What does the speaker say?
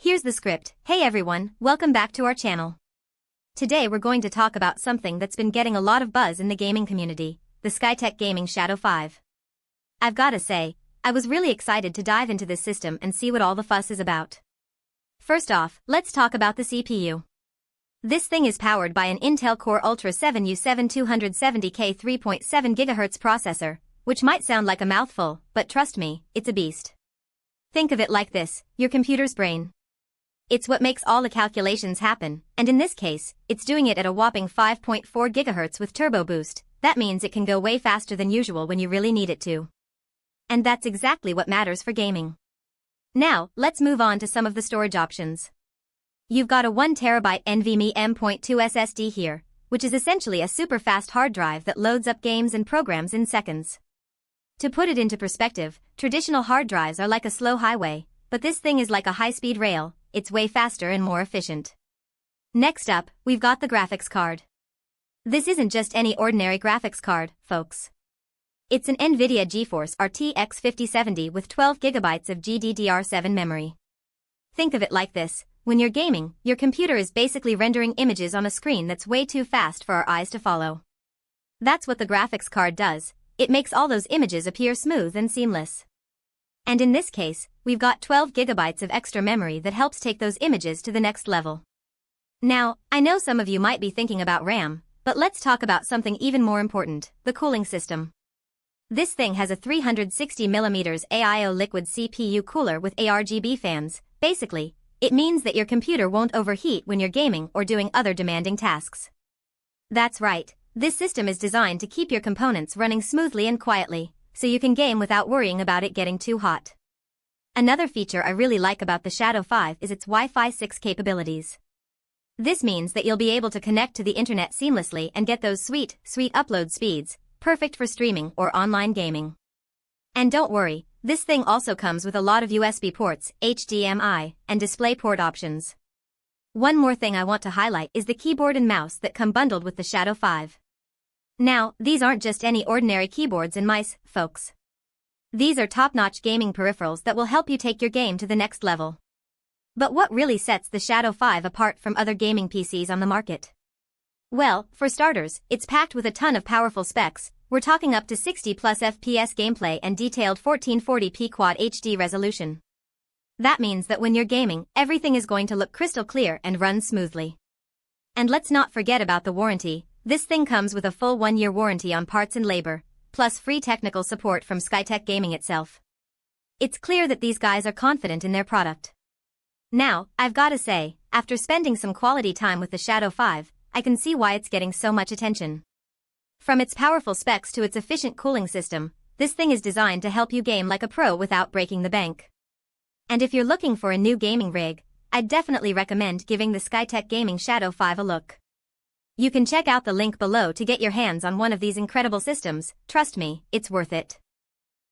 Here's the script. Hey everyone, welcome back to our channel. Today we're going to talk about something that's been getting a lot of buzz in the gaming community, the Skytech Gaming Shadow 5. I've gotta say, I was really excited to dive into this system and see what all the fuss is about. First off, let's talk about the CPU. This thing is powered by an Intel Core Ultra 7 U7 270K 3.7 GHz processor, which might sound like a mouthful, but trust me, it's a beast. Think of it like this, your computer's brain. It's what makes all the calculations happen, and in this case, it's doing it at a whopping 5.4 GHz with turbo boost. That means it can go way faster than usual when you really need it to. And that's exactly what matters for gaming. Now, let's move on to some of the storage options. You've got a 1TB NVMe M.2 SSD here, which is essentially a super fast hard drive that loads up games and programs in seconds. To put it into perspective, traditional hard drives are like a slow highway, but this thing is like a high-speed rail. It's way faster and more efficient. Next up, we've got the graphics card. This isn't just any ordinary graphics card, folks. It's an NVIDIA GeForce RTX 5070 with 12 GB of GDDR7 memory. Think of it like this, when you're gaming, your computer is basically rendering images on a screen that's way too fast for our eyes to follow. That's what the graphics card does, it makes all those images appear smooth and seamless. And in this case, we've got 12 GB of extra memory that helps take those images to the next level. Now, I know some of you might be thinking about RAM, but let's talk about something even more important, the cooling system. This thing has a 360mm AIO liquid CPU cooler with ARGB fans. Basically, it means that your computer won't overheat when you're gaming or doing other demanding tasks. That's right, this system is designed to keep your components running smoothly and quietly, so you can game without worrying about it getting too hot. Another feature I really like about the Shadow 5 is its Wi-Fi 6 capabilities. This means that you'll be able to connect to the internet seamlessly and get those sweet upload speeds, perfect for streaming or online gaming. And don't worry, this thing also comes with a lot of USB ports, HDMI, and DisplayPort options. One more thing I want to highlight is the keyboard and mouse that come bundled with the Shadow 5. Now, these aren't just any ordinary keyboards and mice, folks. These are top-notch gaming peripherals that will help you take your game to the next level. But what really sets the Shadow 5 apart from other gaming PCs on the market? Well, for starters, it's packed with a ton of powerful specs. We're talking up to 60+ FPS gameplay and detailed 1440p Quad HD resolution. That means that when you're gaming, everything is going to look crystal clear and run smoothly. And let's not forget about the warranty. This thing comes with a full 1-year warranty on parts and labor, plus free technical support from Skytech Gaming itself. It's clear that these guys are confident in their product. Now, I've gotta say, after spending some quality time with the Shadow 5, I can see why it's getting so much attention. From its powerful specs to its efficient cooling system, this thing is designed to help you game like a pro without breaking the bank. And if you're looking for a new gaming rig, I'd definitely recommend giving the Skytech Gaming Shadow 5 a look. You can check out the link below to get your hands on one of these incredible systems. Trust me, it's worth it.